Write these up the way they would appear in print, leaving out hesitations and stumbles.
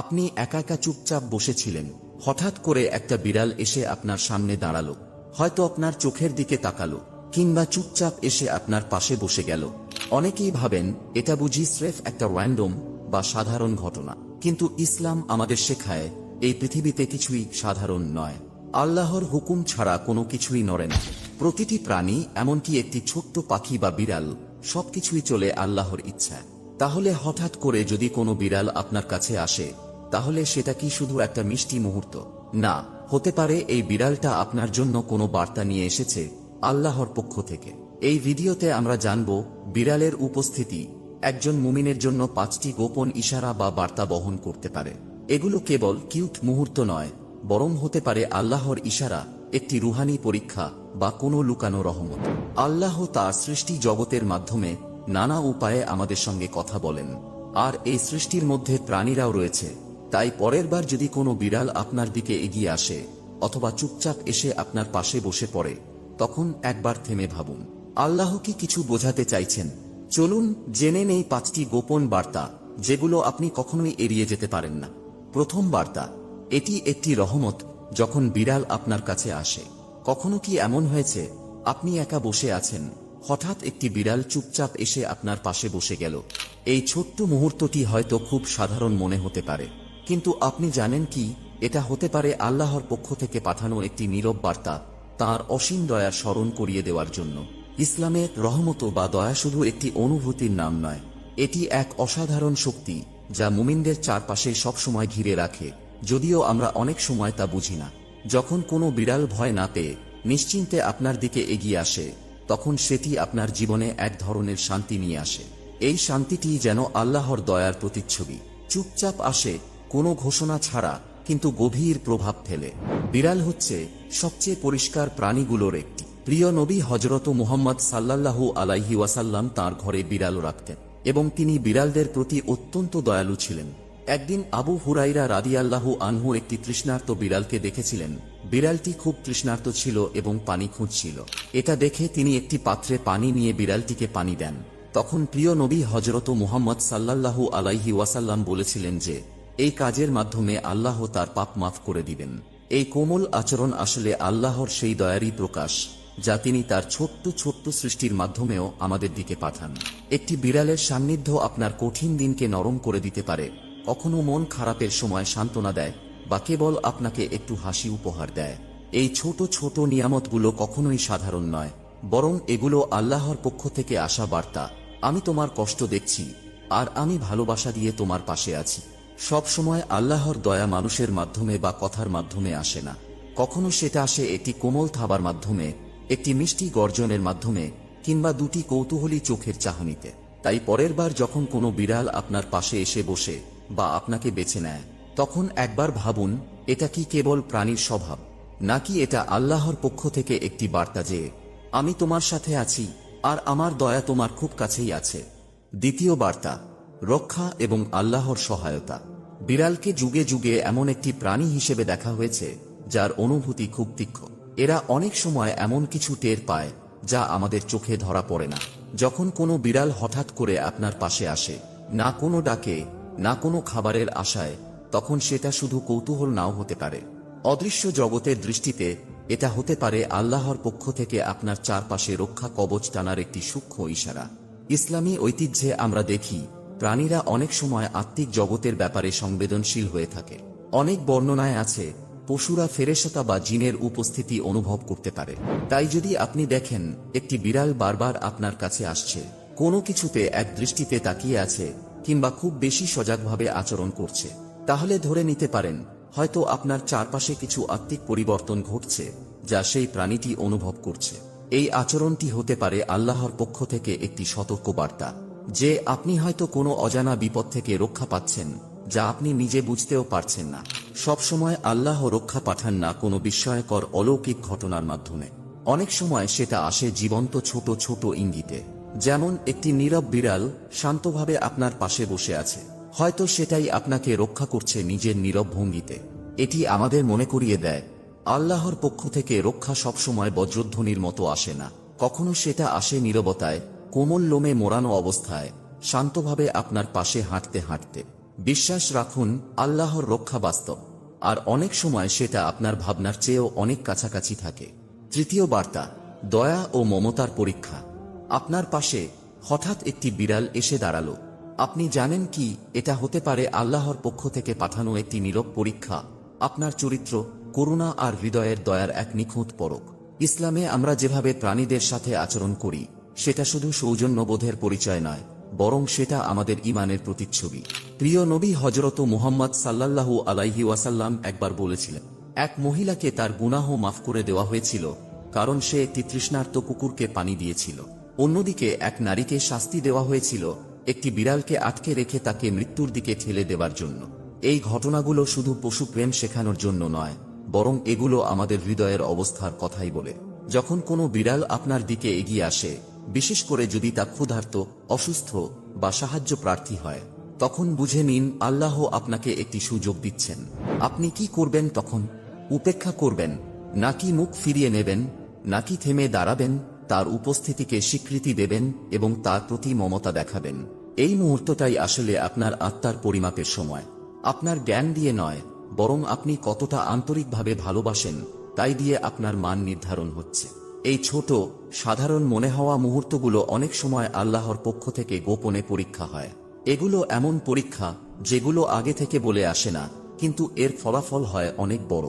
আপনি একা একা চুপচাপ বসেছিলেন, হঠাৎ করে একটা বিড়াল এসে আপনার সামনে দাঁড়ালো, হয়তো আপনার চোখের দিকে তাকালো, কিংবা চুপচাপ এসে আপনার পাশে বসে গেল। অনেকেই ভাবেন এটা বুঝি স্রেফ একটা র্যান্ডম বা সাধারণ ঘটনা, কিন্তু ইসলাম আমাদের শেখায় এই পৃথিবীতে কিছুই সাধারণ নয়। আল্লাহর হুকুম ছাড়া কোনো কিছুই নড়ে না। প্রতিটি প্রাণী, এমনকি একটি ছোট্ট পাখি বা বিড়াল, সবকিছুই চলে আল্লাহর ইচ্ছা। তাহলে হঠাৎ করে যদি কোনো বিড়াল আপনার কাছে আসে, তাহলে সেটা কি শুধু একটা মিষ্টি মুহূর্ত? না, হতে পারে এই বিড়ালটা আপনার জন্য কোনো বার্তা নিয়ে এসেছে আল্লাহর পক্ষ থেকে। এই ভিডিওতে আমরা জানব বিড়ালের উপস্থিতি একজন মুমিনের জন্য 5টি গোপন ইশারা বা বার্তা বহন করতে পারে। এগুলো কেবল কিউট মুহূর্ত নয়, বরং হতে পারে আল্লাহর ইশারা, একটি রুহানি পরীক্ষা বা কোনো লুকানো রহমত। আল্লাহ তার সৃষ্টি জগতের মাধ্যমে নানা উপায়ে আমাদের সঙ্গে কথা বলেন, আর এই সৃষ্টির মধ্যে প্রাণীরাও রয়েছে। তাই পরের বার যদি কোনো বিড়াল আপনার দিকে এগিয়ে আসে অথবা চুপচাপ এসে আপনার পাশে বসে পড়ে, তখন একবার থেমে ভাবুন, আল্লাহ কি কিছু বোঝাতে চাইছেন? চলুন জেনে নেই 5টি গোপন বার্তা, যেগুলো আপনি কখনোই এড়িয়ে যেতে পারেন না। প্রথম বার্তা, এটি একটি রহমত। যখন বিড়াল আপনার কাছে আসে, কখনো কি এমন হয়েছে আপনি একা বসে আছেন, হঠাৎ একটি বিড়াল চুপচাপ এসে আপনার পাশে বসে গেল? এই ছোট্ট মুহূর্তটি হয়তো খুব সাধারণ মনে হতে পারে, কিন্তু আপনি জানেন কি, এটা হতে পারে আল্লাহর পক্ষ থেকে পাঠানো একটি নীরব বার্তা, তাঁর অসীম দয়ার স্মরণ করিয়ে দেওয়ার জন্য। ইসলামের রহমত বা দয়া শুধু একটি অনুভূতির নাম নয়, এটি এক অসাধারণ শক্তি যা মুমিনদের চারপাশে সবসময় ঘিরে রাখে, যদিও আমরা অনেক সময় তা বুঝি না। যখন কোনো বিড়াল ভয় না পেয়ে নিশ্চিন্তে আপনার দিকে এগিয়ে আসে, তখন সেটি আপনার জীবনে এক ধরনের শান্তি নিয়ে আসে। এই শান্তিটি যেন আল্লাহর দয়ার প্রতিচ্ছবি। চুপচাপ আসে, কোনো ঘোষণা ছাড়া, কিন্তু গভীর প্রভাব ফেলে। বিড়াল হচ্ছে সবচেয়ে পরিষ্কার প্রাণীগুলোর একটি। প্রিয় নবী হযরত মুহাম্মদ সাল্লাল্লাহু আলাইহি ওয়াসাল্লাম তাঁর ঘরে বিড়াল রাখতেন, এবং তিনি বিড়ালদের প্রতি অত্যন্ত দয়ালু ছিলেন। একদিন আবু হুরাইরা রাদিয়াল্লাহু আনহু একটি তৃষ্ণার্ত বিড়ালকে দেখেছিলেন। বিড়ালটি খুব তৃষ্ণার্ত ছিল এবং পানি খুঁজছিল। এটা দেখে তিনি একটি পাত্রে পানি নিয়ে বিড়ালটিকে পানি দেন। তখন প্রিয় নবী হযরত মুহাম্মদ সাল্লাল্লাহু আলাইহি ওয়াসাল্লাম বলেছিলেন যে এই কাজের মাধ্যমে আল্লাহ তার পাপ মাফ করে দিবেন। এই কোমল আচরণ আসলে আল্লাহর সেই দয়ারই প্রকাশ, যা তিনি তার ছোট্ট ছোট্ট সৃষ্টির মাধ্যমেও আমাদের দিকে পাঠান। একটি বিড়ালের সান্নিধ্য আপনার কঠিন দিনকে নরম করে দিতে পারে, কখনো মন খারাপের সময় সান্ত্বনা দেয়, বা কেবল আপনাকে একটু হাসি উপহার দেয়। এই ছোট ছোট নিয়ামতগুলো কখনোই সাধারণ নয়, বরং এগুলো আল্লাহর পক্ষ থেকে আসা বার্তা। আমি তোমার কষ্ট দেখছি, আর আমি ভালোবাসা দিয়ে তোমার পাশে আছি। সব সময় আল্লাহর দয়া মানুষের মাধ্যমে বা কথার মাধ্যমে আসে না, কখনো সেটা আসে একটি কোমল থাবার মাধ্যমে, একটি মিষ্টি গর্জনের মাধ্যমে, কিংবা দুটি কৌতূহলী চোখের চাহনিতে। তাই পরের বার যখন কোনো বিড়াল আপনার পাশে এসে বসে বা আপনাকে বেছে নেয়, তখন একবার ভাবুন, এটা কি কেবল প্রাণীর স্বভাব, নাকি এটা আল্লাহর পক্ষ থেকে একটি বার্তা যে আমি তোমার সাথে আছি, আর আমার দয়া তোমার খুব কাছেই আছে। দ্বিতীয় বার্তা, রক্ষা এবং আল্লাহর সহায়তা। বিড়ালকে যুগে যুগে এমন একটি প্রাণী হিসেবে দেখা হয়েছে যার অনুভূতি খুব তীক্ষ্ণ। এরা অনেক সময় এমন কিছু টের পায় যা আমাদের চোখে ধরা পড়ে না। যখন কোনো বিড়াল হঠাৎ করে আপনার পাশে আসে, না কোনো ডাকে, না কোনো খাবারের আশায়, তখন সেটা শুধু কৌতূহল নাও হতে পারে। অদৃশ্য জগতের দৃষ্টিতে এটা হতে পারে আল্লাহর পক্ষ থেকে আপনার চারপাশে রক্ষা কবচ টানার একটি সূক্ষ্ম ইশারা। ইসলামী ঐতিহ্যে আমরা দেখি প্রাণীরা অনেক সময় আত্মিক জগতের ব্যাপারে সংবেদনশীল হয়ে থাকে। অনেক বর্ণনায় আছে পশুরা ফেরেশতা বা জিনের উপস্থিতি অনুভব করতে পারে। তাই যদি আপনি দেখেন একটি বিড়াল বারবার আপনার কাছে আসছে, কোনো কিছুতে এক দৃষ্টিতে তাকিয়ে আছে, কিংবা খুব বেশি সজাগভাবে আচরণ করছে, তাহলে ধরে নিতে পারেন হয়তো আপনার চারপাশে কিছু আত্মিক পরিবর্তন ঘটছে যা সেই প্রাণীটি অনুভব করছে। এই আচরণটি হতে পারে আল্লাহর পক্ষ থেকে একটি সতর্ক বার্তা যে আপনি হয়তো কোনো অজানা বিপদ থেকে রক্ষা পাচ্ছেন, যা আপনি নিজে বুঝতেও পারছেন না। সবসময় আল্লাহ রক্ষা পাঠান না কোনো বিস্ময়কর অলৌকিক ঘটনার মাধ্যমে। অনেক সময় সেটা আসে জীবন্ত ছোট ছোট ইঙ্গিতে। যেমন একটি নীরব বিড়াল শান্তভাবে আপনার পাশে বসে আছে, হয়তো সেটাই আপনাকে রক্ষা করছে নিজের নীরব ভঙ্গিতে। এটি আমাদের মনে করিয়ে দেয় আল্লাহর পক্ষ থেকে রক্ষা সবসময় বজ্রধ্বনির মতো আসে না, কখনো সেটা আসে নীরবতায়, কোমল লোমে মোড়ানো অবস্থায়, শান্তভাবে আপনার পাশে হাঁটতে হাঁটতে। বিশ্বাস রাখুন, আল্লাহর রক্ষা বাস্তব, আর অনেক সময় সেটা আপনার ভাবনার চেয়েও অনেক কাছাকাছি থাকে। তৃতীয় বার্তা, দয়া ও মমতার পরীক্ষা। আপনার পাশে হঠাৎ একটি বিড়াল এসে দাঁড়ালো। আপনি জানেন কি, এটা হতে পারে আল্লাহর পক্ষ থেকে পাঠানো একটি নীরব পরীক্ষা, আপনার চরিত্র, করুণা আর হৃদয়ের দয়ার এক নিখুঁত পরখ। ইসলামে আমরা যেভাবে প্রাণীদের সাথে আচরণ করি, সেটা শুধু সৌজন্যবোধের পরিচয় নয়, বরং সেটা আমাদের ঈমানের প্রতিচ্ছবি। প্রিয় নবী হযরত মুহাম্মদ সাল্লাল্লাহু আলাইহি ওয়াসাল্লাম একবার বলেছিলেন, এক মহিলাকে তার গুনাহ মাফ করে দেওয়া হয়েছিল, কারণ সে একটি তৃষ্ণার্ত কুকুরকে পানি দিয়েছিল। অন্যদিকে এক নারীকে শাস্তি দেওয়া হয়েছিল একটি বিড়ালকে আটকে রেখে তাকে মৃত্যুর দিকে ঠেলে দেবার জন্য। এই ঘটনাগুলো শুধু পশু প্রেম শেখানোর জন্য নয়, বরং এগুলো আমাদের হৃদয়ের অবস্থার কথাই বলে। যখন কোনো বিড়াল আপনার দিকে এগিয়ে আসে, বিশেষ করে যদি তা ক্ষুধার্ত, অসুস্থ বা সাহায্য প্রার্থী হয়, তখন বুঝে নিন আল্লাহ আপনাকে একটি সুযোগ দিচ্ছেন। আপনি কি করবেন তখন? উপেক্ষা করবেন, নাকি মুখ ফিরিয়ে নেবেন, নাকি থেমে দাঁড়াবেন, তার উপস্থিতিকে স্বীকৃতি দেবেন এবং তার প্রতি মমতা দেখাবেন? এই মুহূর্তটাই আসলে আপনার আত্মার পরিমাপের সময়। আপনার জ্ঞান দিয়ে নয়, বরং আপনি কতটা আন্তরিকভাবে ভালোবাসেন তাই দিয়ে আপনার মান নির্ধারণ হচ্ছে। এই ছোট, সাধারণ মনে হওয়া মুহূর্তগুলো অনেক সময় আল্লাহর পক্ষ থেকে গোপনে পরীক্ষা হয়। এগুলো এমন পরীক্ষা যেগুলো আগে থেকে বলে আসে না, কিন্তু এর ফলাফল হয় অনেক বড়।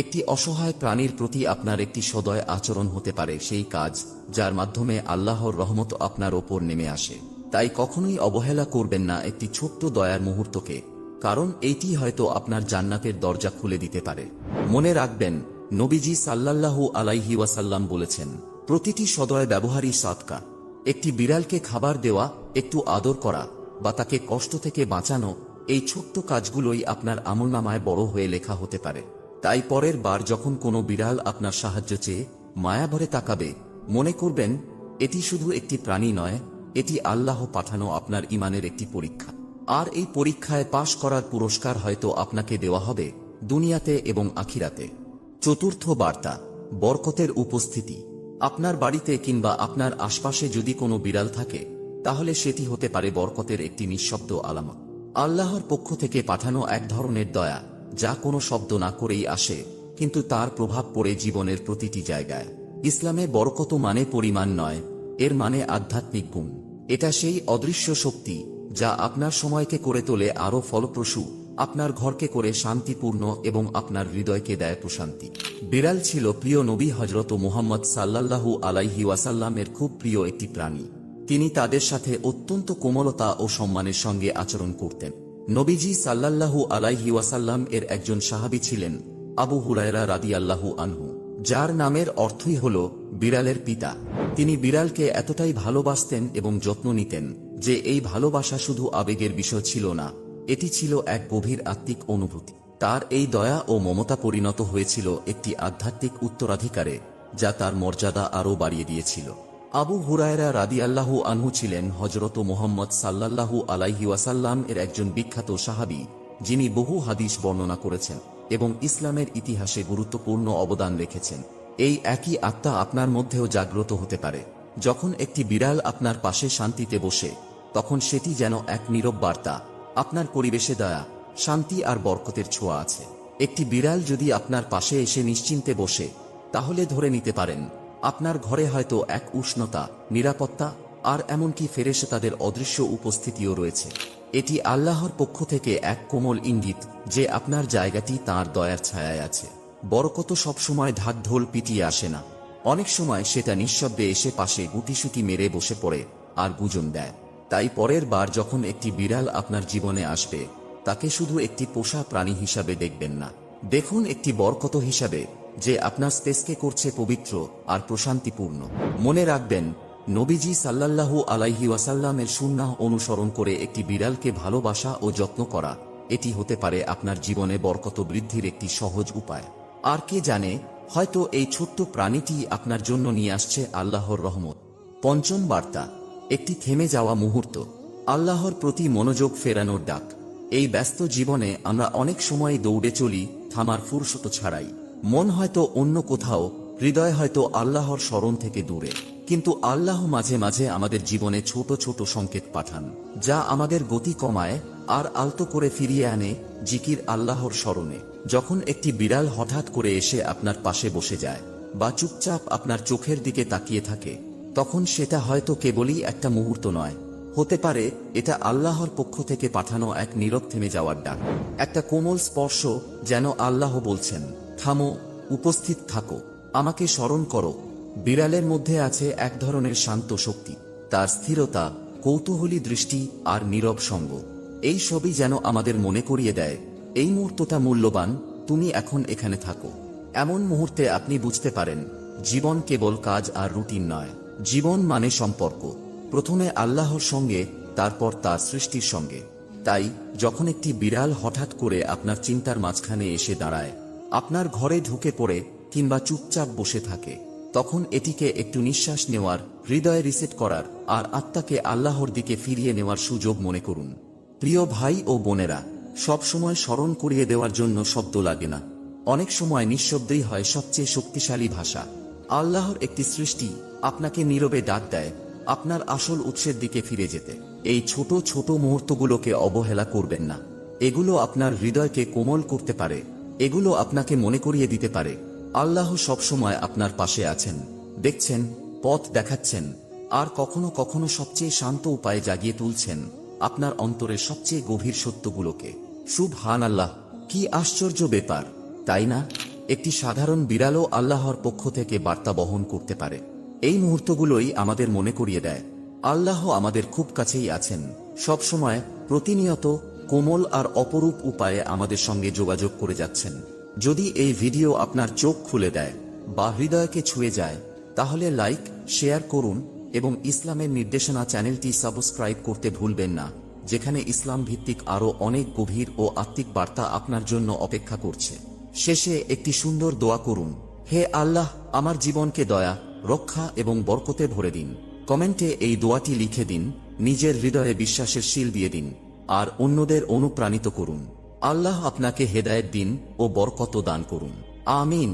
একটি অসহায় প্রাণীর প্রতি আপনার একটি সদয় আচরণ হতে পারে সেই কাজ যার মাধ্যমে আল্লাহর রহমত আপনার ওপর নেমে আসে। তাই কখনোই অবহেলা করবেন না একটি ছোট্ট দয়ার মুহূর্তকে, কারণ এইটি হয়তো আপনার জান্নাতের দরজা খুলে দিতে পারে। মনে রাখবেন, নবীজি সাল্লাল্লাহু আলাইহি ওয়াসাল্লাম বলেছেন, প্রতিটি সদয় ব্যবহারই সাদকা। একটি বিড়ালকে খাবার দেওয়া, একটু আদর করা বা তাকে কষ্ট থেকে বাঁচানো, এই ছোট্ট কাজগুলোই আপনার আমলনামায় বড় হয়ে লেখা হতে পারে। তাই পরের বার যখন কোনো বিড়াল আপনার সাহায্য চেয়ে মায়াভরে তাকাবে, মনে করবেন এটি শুধু একটি প্রাণী নয়, এটি আল্লাহ পাঠানো আপনার ঈমানের একটি পরীক্ষা। আর এই পরীক্ষায় পাশ করার পুরস্কার হয়তো আপনাকে দেওয়া হবে দুনিয়াতে এবং আখিরাতে। চতুর্থ বার্তা, বরকতের উপস্থিতি। আপনার বাড়িতে কিংবা আপনার আশপাশে যদি কোনো বিড়াল থাকে, তাহলে সেটি হতে পারে বরকতের একটি নিঃশব্দ আলামত। আল্লাহর পক্ষ থেকে পাঠানো এক ধরনের দয়া, যা কোনো শব্দ না করেই আসে, কিন্তু তার প্রভাব পড়ে জীবনের প্রতিটি জায়গায়। ইসলামে বরকত মানে পরিমাণ নয়, এর মানে আধ্যাত্মিক গুণ। এটা সেই অদৃশ্য শক্তি যা আপনার সময়কে করে তোলে আরও ফলপ্রসূ, আপনার ঘরকে করে শান্তিপূর্ণ এবং আপনার হৃদয়কে দেয় প্রশান্তি। বিড়াল ছিল প্রিয় নবী হযরত মুহাম্মদ সাল্লাল্লাহু আলাইহি ওয়াসাল্লামের খুব প্রিয় একটি প্রাণী। তিনি তাদের সাথে অত্যন্ত কোমলতা ও সম্মানের সঙ্গে আচরণ করতেন। নবীজি সাল্লাল্লাহু আলাইহি ওয়াসাল্লাম এর একজন সাহাবী ছিলেন আবু হুরায়রা রাদিয়াল্লাহু আনহু, যার নামের অর্থই হল বিড়ালের পিতা। তিনি বিড়ালকে এতটাই ভালোবাসতেন এবং যত্ন নিতেন যে এই ভালোবাসা শুধু আবেগের বিষয় ছিল না, এটি ছিল এক গভীর আত্মিক অনুভূতি। তার এই দয়া ও মমতা পরিণত হয়েছিল একটি আধ্যাত্মিক উত্তরাধিকারে, যা তার মর্যাদা আরও বাড়িয়ে দিয়েছিল। আবু হুরায়রা রাদিয়াল্লাহু আনহু ছিলেন হযরত মুহাম্মদ সাল্লাল্লাহু আলাইহি ওয়াসাল্লাম এর একজন বিখ্যাত সাহাবী, যিনি বহু হাদিস বর্ণনা করেছেন এবং ইসলামের ইতিহাসে গুরুত্বপূর্ণ অবদান রেখেছেন। এই একই আত্মা আপনার মধ্যেও জাগ্রত হতে পারে। যখন একটি বিড়াল আপনার পাশে শান্তিতে বসে, তখন সেটি যেন এক নীরব বার্তা, আপনার পরিবেশে দয়া, শান্তি আর বরকতের ছোঁয়া আছে। একটি বিড়াল যদি আপনার পাশে এসে নিশ্চিন্তে বসে, তাহলে ধরে নিতে পারেন আপনার ঘরে হয়তো এক উষ্ণতা, নিরাপত্তা আর এমনকি ফেরেশতাদের অদৃশ্য উপস্থিতিও রয়েছে। এটি আল্লাহর পক্ষ থেকে এক কোমল ইঙ্গিত যে আপনার জায়গাটি তাঁর দয়ার ছায়ায় আছে। বরকত সবসময় ঢাকঢোল পিটিয়ে আসে না, অনেক সময় সেটা নিঃশব্দে এসে পাশে গুটিসুটি মেরে বসে পড়ে আর গুজন দেয়। তাই পরের বার যখন একটি বিড়াল আপনার জীবনে আসবে, তাকে শুধু একটি পোষা প্রাণী হিসাবে দেখবেন না, দেখুন একটি বরকত হিসাবে, যে আপনার স্পেসকে করছে পবিত্র আর প্রশান্তিপূর্ণ। মনে রাখবেন, নবীজি সাল্লাল্লাহু আলাইহি ওয়াসাল্লামের সুন্নাহ অনুসরণ করে একটি বিড়ালকে ভালোবাসা ও যত্ন করা, এটি হতে পারে আপনার জীবনে বরকত বৃদ্ধির একটি সহজ উপায়। আর কে জানে, হয়তো এই ছোট্ট প্রাণীটি আপনার জন্য নিয়ে আসছে আল্লাহর রহমত। পঞ্চম বার্তা, একটি থেমে যাওয়া মুহূর্ত। আল্লাহর প্রতি মনোযোগ ফেরানোর ডাক। এই ব্যস্ত জীবনে আমরা অনেক সময় দৌড়ে চলি, থামার ফুরসত ছাড়াই। মন হয়তো অন্য কোথাও, হৃদয় হয়তো আল্লাহর স্মরণ থেকে দূরে। কিন্তু আল্লাহ মাঝে মাঝে আমাদের জীবনে ছোট ছোট সংকেত পাঠান, যা আমাদের গতি কমায় আর আলতো করে ফিরিয়ে আনে জিকির আল্লাহর স্মরণে। যখন একটি বিড়াল হঠাৎ করে এসে আপনার পাশে বসে যায় বা চুপচাপ আপনার চোখের দিকে তাকিয়ে থাকে, তখন সেটা হয়তো কেবলই একটা মুহূর্ত নয়, হতে পারে এটা আল্লাহর পক্ষ থেকে পাঠানো এক নীরব থেমে যাওয়ার ডাক, একটা কোমল স্পর্শ, যেন আল্লাহ বলছেন, থামো, উপস্থিত থাকো, আমাকে স্মরণ করো। বিড়ালের মধ্যে আছে এক ধরনের শান্ত শক্তি, তার স্থিরতা, কৌতূহলী দৃষ্টি আর নীরব সঙ্গ, এই সবই যেন আমাদের মনে করিয়ে দেয় এই মুহূর্তটা মূল্যবান, তুমি এখন এখানে থাকো। এমন মুহূর্তে আপনি বুঝতে পারেন জীবন কেবল কাজ আর রুটিন নয়, জীবন মানে সম্পর্ক, প্রথমে আল্লাহর সঙ্গে, তারপর তার সৃষ্টির সঙ্গে। তাই যখন একটি বিড়াল হঠাৎ করে আপনার চিন্তার মাঝখানে এসে দাঁড়ায়, আপনার ঘরে ঢুকে পড়ে কিংবা চুপচাপ বসে থাকে, তখন এটিকে একটু নিঃশ্বাস নেওয়ার, হৃদয়ে রিসেট করার আর আত্মাকে আল্লাহর দিকে ফিরিয়ে নেওয়ার সুযোগ মনে করুন। প্রিয় ভাই ও বোনেরা, সব সময় স্মরণ করিয়ে দেওয়ার জন্য শব্দ লাগে না, অনেক সময় নিঃশব্দেই হয় সবচেয়ে শক্তিশালী ভাষা। আল্লাহর একটি সৃষ্টি আপনাকে নীরবে ডাক দেয় আপনার আসল উৎসের দিকে ফিরে যেতে। এই ছোট ছোট মুহূর্তগুলোকে অবহেলা করবেন না, এগুলো আপনার হৃদয়কে কোমল করতে পারে, এগুলো আপনাকে মনে করিয়ে দিতে পারে আল্লাহ সবসময় আপনার পাশে আছেন, দেখছেন, পথ দেখাচ্ছেন, আর কখনো কখনো সবচেয়ে শান্ত উপায়ে জাগিয়ে তুলছেন আপনার অন্তরের সবচেয়ে গভীর সত্যগুলোকে। সুবহানাল্লাহ, কি আশ্চর্য ব্যাপার, তাই না? একটি সাধারণ বিড়ালও আল্লাহর পক্ষ থেকে বার্তা বহন করতে পারে। এই মুহূর্তগুলোই আমাদের মনে করিয়ে দেয় আল্লাহ আমাদের খুব কাছেই আছেন, সবসময়, প্রতিনিয়ত, কোমল আর অপরূপ উপায়ে আমাদের সঙ্গে যোগাযোগ করে যাচ্ছেন। যদি এই ভিডিও আপনার চোখ খুলে দেয় বা হৃদয়কে ছুঁয়ে যায়, তাহলে লাইক, শেয়ার করুন এবং ইসলামের নির্দেশনা চ্যানেলটি সাবস্ক্রাইব করতে ভুলবেন না, যেখানে ইসলাম ভিত্তিক আরও অনেক গভীর ও আত্মিক বার্তা আপনার জন্য অপেক্ষা করছে। শেষে একটি সুন্দর দোয়া করুন, হে আল্লাহ, আমার জীবনকে দয়া, রক্ষা এবং বরকতে ভরে দিন। কমেন্টে এই দোয়াটি লিখে দিন, নিজের হৃদয়ে বিশ্বাসের শিল দিয়ে দিন আর অন্যদের অনুপ্রাণিত করুন। আল্লাহ আপনাকে হেদায়েত দিন ও বরকত দান করুন। আমিন।